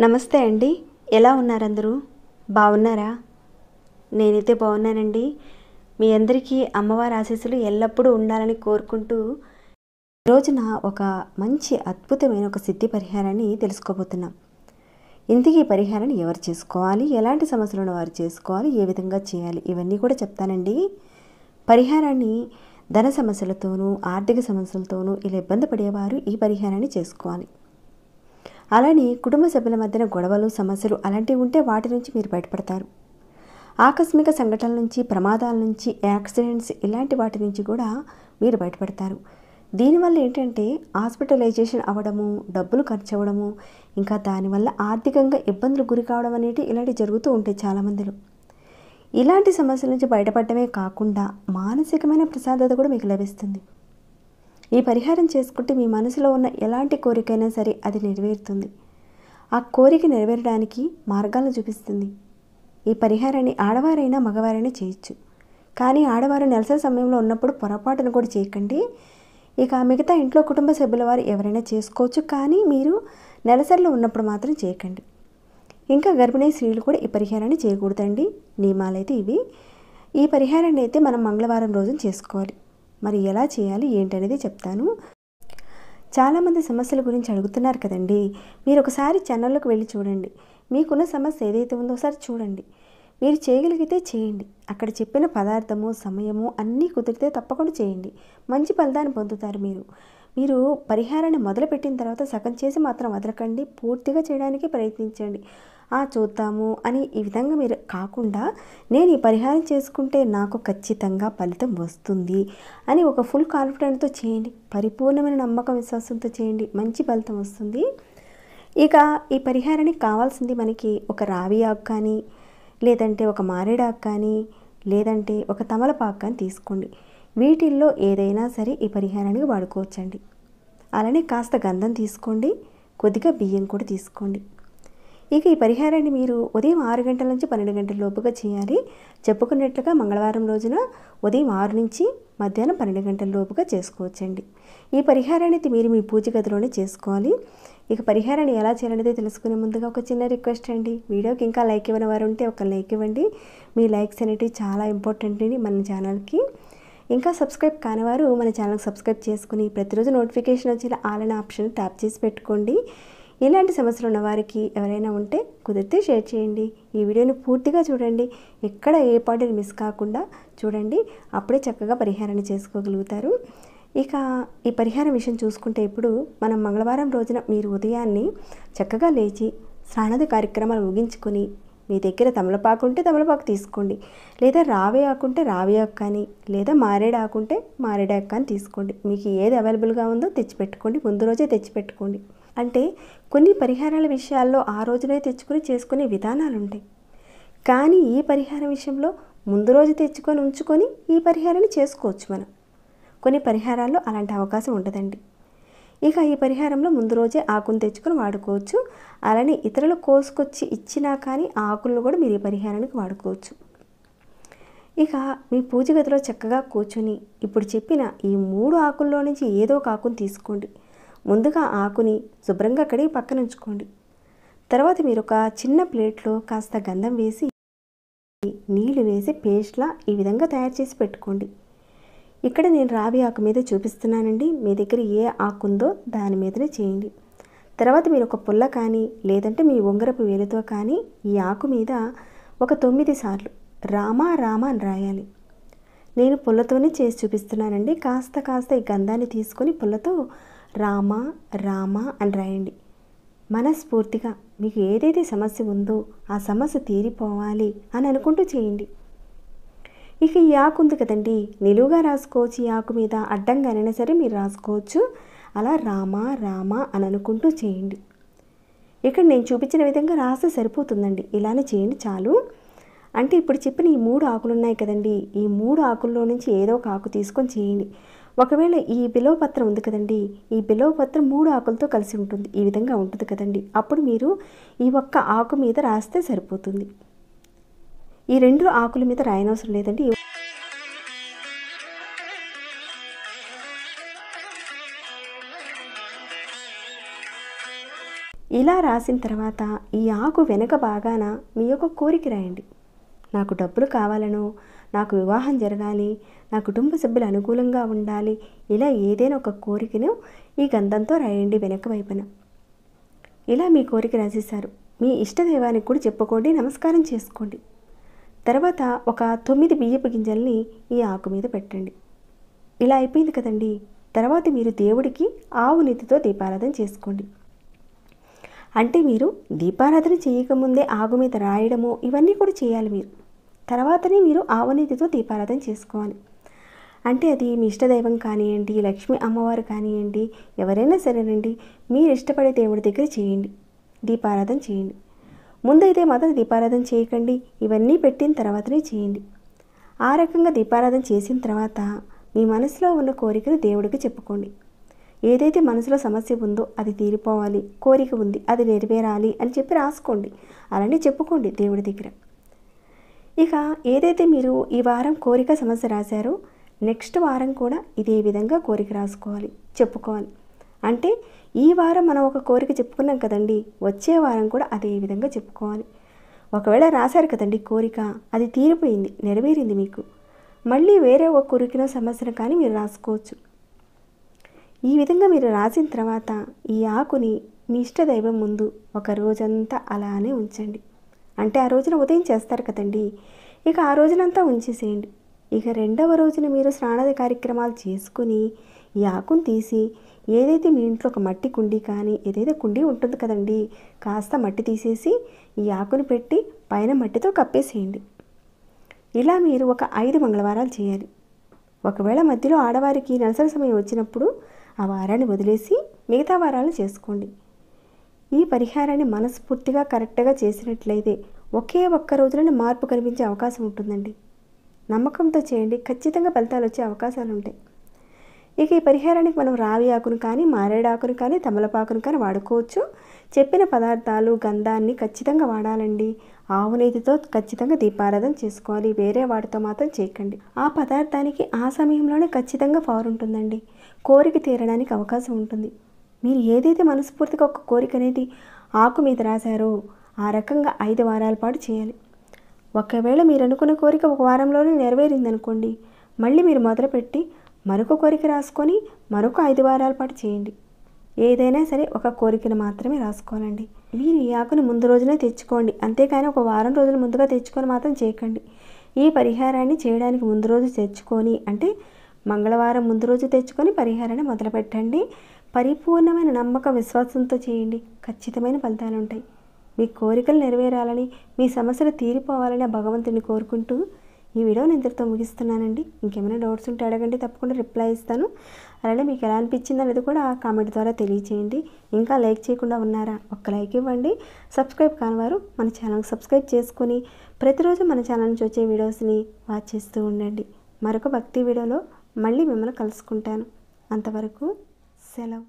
నమస్తే అండి. ఎలా ఉన్నారందరూ? బాగున్నారా? నేనైతే బాగున్నానండి. మీ అందరికీ అమ్మవారి ఆశీస్సులు ఎల్లప్పుడూ ఉండాలని కోరుకుంటూ రోజున ఒక మంచి అద్భుతమైన ఒక సిద్ధి పరిహారాన్ని తెలుసుకోబోతున్నాం. ఇంతకీ ఈ పరిహారాన్ని ఎవరు చేసుకోవాలి, ఎలాంటి సమస్యలను వారు చేసుకోవాలి, ఏ విధంగా చేయాలి, ఇవన్నీ కూడా చెప్తానండి. పరిహారాన్ని ధన సమస్యలతోనూ ఆర్థిక సమస్యలతోనూ ఇలా ఇబ్బంది పడేవారు ఈ పరిహారాన్ని చేసుకోవాలి. అలానే కుటుంబ సభ్యుల మధ్యన గొడవలు, సమస్యలు అలాంటివి ఉంటే వాటి నుంచి మీరు బయటపడతారు. ఆకస్మిక సంఘటనల నుంచి, ప్రమాదాల నుంచి, యాక్సిడెంట్స్ ఇలాంటి వాటి నుంచి కూడా మీరు బయటపడతారు. దీనివల్ల ఏంటంటే హాస్పిటలైజేషన్ అవ్వడము, డబ్బులు ఖర్చు అవ్వడము, ఇంకా దానివల్ల ఆర్థికంగా ఇబ్బందులు గురి కావడం అనేవి ఇలాంటివి జరుగుతూ ఉంటాయి చాలామందిలో. ఇలాంటి సమస్యల నుంచి బయటపడటమే కాకుండా మానసికమైన ప్రశాంతత కూడా మీకు లభిస్తుంది. ఈ పరిహారం చేసుకుంటే మీ మనసులో ఉన్న ఎలాంటి కోరికైనా సరే అది నెరవేరుతుంది. ఆ కోరిక నెరవేరడానికి మార్గాలను చూపిస్తుంది. ఈ పరిహారాన్ని ఆడవారైనా మగవారైనా చేయొచ్చు. కానీ ఆడవారు నెలసరి సమయంలో ఉన్నప్పుడు పొరపాటును కూడా చేయకండి. ఇక మిగతా ఇంట్లో కుటుంబ సభ్యుల వారు ఎవరైనా చేసుకోవచ్చు, కానీ మీరు నెలసరిలో ఉన్నప్పుడు మాత్రం చేయకండి. ఇంకా గర్భిణీ స్త్రీలు కూడా ఈ పరిహారాన్ని చేయకూడదండి. నియమాలైతే ఇవి. ఈ పరిహారాన్ని అయితే మనం మంగళవారం రోజున చేసుకోవాలి. మరి ఎలా చేయాలి ఏంటనేది చెప్తాను. చాలామంది సమస్యల గురించి అడుగుతున్నారు కదండి. మీరు ఒకసారి ఛానల్లోకి వెళ్ళి చూడండి. మీకున్న సమస్య ఏదైతే ఉందో ఒకసారి చూడండి. మీరు చేయగలిగితే చేయండి. అక్కడ చెప్పిన పదార్థము, సమయము అన్నీ కుదిరితే తప్పకుండా చేయండి. మంచి ఫలితాన్ని పొందుతారు మీరు పరిహారాన్ని మొదలుపెట్టిన తర్వాత సగం చేసి మాత్రం వదలకండి. పూర్తిగా చేయడానికి ప్రయత్నించండి. చూద్దాము అని ఈ విధంగా మీరు కాకుండా, నేను ఈ పరిహారం చేసుకుంటే నాకు ఖచ్చితంగా ఫలితం వస్తుంది అని ఒక ఫుల్ కాన్ఫిడెంట్తో చేయండి. పరిపూర్ణమైన నమ్మకం, విశ్వాసంతో చేయండి. మంచి ఫలితం వస్తుంది. ఇక ఈ పరిహారానికి కావాల్సింది మనకి ఒక రావి ఆకు కానీ, లేదంటే ఒక మారేడాకు కానీ, లేదంటే ఒక తమలపాకు కానీ తీసుకోండి. వీటిల్లో ఏదైనా సరే ఈ పరిహారానికి వాడుకోవచ్చండి. అలానే కాస్త గంధం తీసుకోండి, కొద్దిగా బియ్యం కూడా తీసుకోండి. ఇక ఈ పరిహారాన్ని మీరు ఉదయం 6 గంటల నుంచి 12 గంటల లోపుగా చేయాలి. చెప్పుకున్నట్లుగా మంగళవారం రోజున ఉదయం 6 నుంచి మధ్యాహ్నం 12 గంటల లోపుగా చేసుకోవచ్చండి. ఈ పరిహారాన్ని మీరు మీ పూజ గదిలోనే చేసుకోవాలి. ఇక పరిహారాన్ని ఎలా చేయాలనేది తెలుసుకునే ముందుగా ఒక చిన్న రిక్వెస్ట్ అండి. వీడియోకి ఇంకా లైక్ ఇవ్వని వారు ఉంటే ఒక లైక్ ఇవ్వండి. మీ లైక్స్ అనేవి చాలా ఇంపార్టెంట్ అండి మన ఛానల్కి. ఇంకా సబ్స్క్రైబ్ కానివారు మన ఛానల్కి సబ్స్క్రైబ్ చేసుకుని ప్రతిరోజు నోటిఫికేషన్ వచ్చేలా ఆల్ అనే ఆప్షన్ ట్యాప్ చేసి పెట్టుకోండి. ఇలాంటి సమస్యలు ఉన్న వారికి ఎవరైనా ఉంటే కుదిరితే షేర్ చేయండి. ఈ వీడియోని పూర్తిగా చూడండి. ఎక్కడ ఏ పాయింట్ మిస్ కాకుండా చూడండి. అప్పుడే చక్కగా పరిహారాన్ని చేసుకోగలుగుతారు. ఇక ఈ పరిహారం విషయం చూసుకుంటే ఇప్పుడు మనం మంగళవారం రోజున మీరు ఉదయాన్నే చక్కగా లేచి స్నానాది కార్యక్రమాలు ముగించుకొని, మీ దగ్గర తమలపాకు ఉంటే తమలపాకు తీసుకోండి, లేదా రావి ఆకుంటే రావి ఆకు కానీ, లేదా మారేడు ఆకుంటే మారేడాకు కానీ తీసుకోండి. మీకు ఏది అవైలబుల్గా ఉందో తెచ్చిపెట్టుకోండి. ముందు రోజే తెచ్చిపెట్టుకోండి. అంటే కొన్ని పరిహారాల విషయాల్లో ఆ రోజునే తెచ్చుకొని చేసుకునే విధానాలు ఉంటాయి. కానీ ఈ పరిహారం విషయంలో ముందు రోజు తెచ్చుకొని ఉంచుకొని ఈ పరిహారాన్ని చేసుకోవచ్చు మనం. కొన్ని పరిహారాల్లో అలాంటి అవకాశం ఉండదండి. ఇక ఈ పరిహారంలో ముందు రోజే ఆకును తెచ్చుకొని వాడుకోవచ్చు. అలానే ఇతరులు కోసుకొచ్చి ఇచ్చినా కానీ ఆ ఆకులను కూడా మీరు ఈ పరిహారానికి వాడుకోవచ్చు. ఇక మీ పూజ గదిలో చక్కగా కూర్చొని ఇప్పుడు చెప్పిన ఈ 3 ఆకుల్లో నుంచి ఏదో ఒక ఆకును తీసుకోండి. ముందుగా ఆకుని శుభ్రంగా కడిగి పక్కన ఉంచుకోండి. తర్వాత మీరు ఒక చిన్న ప్లేట్లో కాస్త గంధం వేసి, నీళ్లు వేసి పేస్ట్లా ఈ విధంగా తయారు చేసి పెట్టుకోండి. ఇక్కడ నేను రావి ఆకు మీద చూపిస్తున్నానండి. మీ దగ్గర ఏ ఆకు ఉందో దాని మీదనే చేయండి. తర్వాత మీరు ఒక పుల్ల కానీ, లేదంటే మీ ఉంగరపు వేలుతో కానీ ఈ ఆకు మీద ఒక 9 సార్లు రామ రామ అని రాయాలి. నేను పుల్లతోనే చేసి చూపిస్తున్నానండి. కాస్త ఈ గంధాన్ని తీసుకొని పుల్లతో రామ రామ అని రాయండి. మనస్ఫూర్తిగా మీకు ఏదైతే సమస్య ఉందో ఆ సమస్య తీరిపోవాలి అని అనుకుంటూ చేయండి. ఇక ఈ ఆకు ఉంది కదండి, నిలువుగా రాసుకోవచ్చు. ఈ ఆకు మీద అడ్డంగానైనా సరే మీరు రాసుకోవచ్చు. అలా రామ రామ అని అనుకుంటూ చేయండి. ఇక్కడ నేను చూపించిన విధంగా రాస్తే సరిపోతుందండి. ఇలానే చేయండి చాలు. అంటే ఇప్పుడు చెప్పిన ఈ 3 ఆకులు ఉన్నాయి కదండి, ఈ 3 ఆకుల్లో నుంచి ఏదో ఒక ఆకు తీసుకొని చేయండి. ఒకవేళ ఈ బిల్వపత్రం ఉంది కదండి, ఈ బిల్వపత్రం 3 ఆకులతో కలిసి ఉంటుంది. ఈ విధంగా ఉంటుంది కదండి. అప్పుడు మీరు ఈ ఒక్క ఆకు మీద రాస్తే సరిపోతుంది. ఈ 2 ఆకుల మీద రాయనవసరం లేదండి. ఇలా రాసిన తర్వాత ఈ ఆకు వెనక భాగాన మీ యొక్క కోరిక రాయండి. నాకు డబ్బులు కావాలనో, నాకు వివాహం జరగాలి, నా కుటుంబ సభ్యులు అనుకూలంగా ఉండాలి, ఇలా ఏదైనా ఒక కోరికను ఈ గంధంతో రాయండి వెనక వైపున. ఇలా మీ కోరిక రాసేశారు. మీ ఇష్టదైవానికి కూడా చెప్పుకోండి, నమస్కారం చేసుకోండి. తర్వాత ఒక 9 బియ్యపు గింజల్ని ఈ ఆకు మీద పెట్టండి. ఇలా అయిపోయింది కదండి. తర్వాత మీరు దేవుడికి ఆవు నెయ్యితో దీపారాధన చేసుకోండి. అంటే మీరు దీపారాధన చేయకముందే ఆకు మీద రాయడము ఇవన్నీ కూడా చేయాలి మీరు. తర్వాతనే మీరు ఆవు నెయ్యితో దీపారాధన చేసుకోవాలి. అంటే అది మీ ఇష్టదైవం కానివ్వండి, లక్ష్మీ అమ్మవారు కానివ్వండి, ఎవరైనా సరేనండి, మీరు ఇష్టపడే దేవుడి దగ్గర చేయండి, దీపారాధన చేయండి. ముందైతే మాత్రం దీపారాధన చేయకండి, ఇవన్నీ పెట్టిన తర్వాతనే చేయండి. ఆ రకంగా దీపారాధన చేసిన తర్వాత మీ మనసులో ఉన్న కోరికను దేవుడికి చెప్పుకోండి. ఏదైతే మనసులో సమస్య ఉందో అది తీరిపోవాలి, కోరిక ఉంది అది నెరవేరాలి అని చెప్పి రాసుకోండి. అలానే చెప్పుకోండి దేవుడి దగ్గర. ఇక ఏదైతే మీరు ఈ వారం కోరిక సమస్య రాశారో నెక్స్ట్ వారం కూడా ఇదే విధంగా కోరిక రాసుకోవాలి, చెప్పుకోవాలి. అంటే ఈ వారం మనం ఒక కోరిక చెప్పుకున్నాం కదండి, వచ్చే వారం కూడా అదే విధంగా చెప్పుకోవాలి. ఒకవేళ రాశారు కదండి కోరిక, అది తీరిపోయింది, నెరవేరింది మీకు, మళ్ళీ వేరే ఒక కోరికను సమస్యను కానీ మీరు రాసుకోవచ్చు. ఈ విధంగా మీరు రాసిన తర్వాత ఈ ఆకుని మీ ఇష్టదైవం ముందు ఒక రోజంతా అలానే ఉంచండి. అంటే ఆ రోజున ఉదయం చేస్తారు కదండి, ఇక ఆ రోజునంతా ఉంచేసేయండి. ఇక రెండవ రోజున మీరు స్నానాది కార్యక్రమాలు చేసుకుని ఈ ఆకును తీసి ఏదైతే మీ ఇంట్లో ఒక మట్టి కుండీ కానీ ఏదైతే కుండీ ఉంటుంది కదండి, కాస్త మట్టి తీసేసి ఈ ఆకును పెట్టి పైన మట్టితో కప్పేసేయండి. ఇలా మీరు ఒక 5 మంగళవారాలు చేయాలి. ఒకవేళ మధ్యలో ఆడవారికి నెలసరి సమయం వచ్చినప్పుడు ఆ వారాన్ని వదిలేసి మిగతా వారాలు చేసుకోండి. ఈ పరిహారాన్ని మనస్ఫూర్తిగా కరెక్ట్గా చేసినట్లయితే ఒకే ఒక్క రోజులోనే మార్పు కనిపించే అవకాశం ఉంటుందండి. నమ్మకంతో చేయండి, ఖచ్చితంగా ఫలితాలు వచ్చే అవకాశాలు ఉంటాయి. ఇక ఈ పరిహారానికి మనం రావి ఆకును కానీ, మారేడాకును కానీ, తమలపాకును కానీ వాడుకోవచ్చు. చెప్పిన పదార్థాలు గంధాన్ని ఖచ్చితంగా వాడాలండి. ఆవు నెయ్యితో ఖచ్చితంగా దీపారాధన చేసుకోవాలి, వేరే వాటితో మాత్రం చేయకండి. ఆ పదార్థానికి ఆ సమయంలోనే ఖచ్చితంగా పవర్ ఉంటుందండి, కోరిక తీరడానికి అవకాశం ఉంటుంది. మీరు ఏదైతే మనస్ఫూర్తిగా ఒక కోరిక అనేది ఆకు మీద రాశారో ఆ రకంగా 5 వారాల పాటు చేయాలి. ఒకవేళ మీరు అనుకున్న కోరిక ఒక వారంలోనే నెరవేరిందనుకోండి, మళ్ళీ మీరు మొదలుపెట్టి మరొక కోరిక రాసుకొని మరొక 5 వారాల పాటు చేయండి. ఏదైనా సరే ఒక కోరికను మాత్రమే రాసుకోవాలండి. మీరు ఈ ఆకుని ముందు రోజునే తెచ్చుకోండి, అంతేకాని ఒక వారం రోజులు ముందుగా తెచ్చుకొని మాత్రం చేయకండి. ఈ పరిహారాన్ని చేయడానికి ముందు రోజు తెచ్చుకొని, అంటే మంగళవారం ముందు రోజు తెచ్చుకొని పరిహారాన్ని మొదలుపెట్టండి. పరిపూర్ణమైన నమ్మక విశ్వాసంతో చేయండి, ఖచ్చితమైన ఫలితాలు ఉంటాయి. మీ కోరికలు నెరవేరాలని, మీ సమస్యలు తీరిపోవాలని ఆ భగవంతుని కోరుకుంటూ ఈ వీడియోని ఇంతటితో ముగిస్తున్నానండి. ఇంకేమైనా డౌట్స్ ఉంటే అడగండి, తప్పకుండా రిప్లై ఇస్తాను. అలానే మీకు ఎలా అనిపించింది అనేది కూడా కామెంట్ ద్వారా తెలియచేయండి. ఇంకా లైక్ చేయకుండా ఉన్నారా, ఒక్క లైక్ ఇవ్వండి. సబ్స్క్రైబ్ కానివారు మన ఛానల్కి సబ్స్క్రైబ్ చేసుకుని ప్రతిరోజు మన ఛానల్ నుంచి వచ్చే వీడియోస్ని వాచ్ చేస్తూ ఉండండి. మరొక భక్తి వీడియోలో మళ్ళీ మిమ్మల్ని కలుసుకుంటాను. అంతవరకు సెలవు.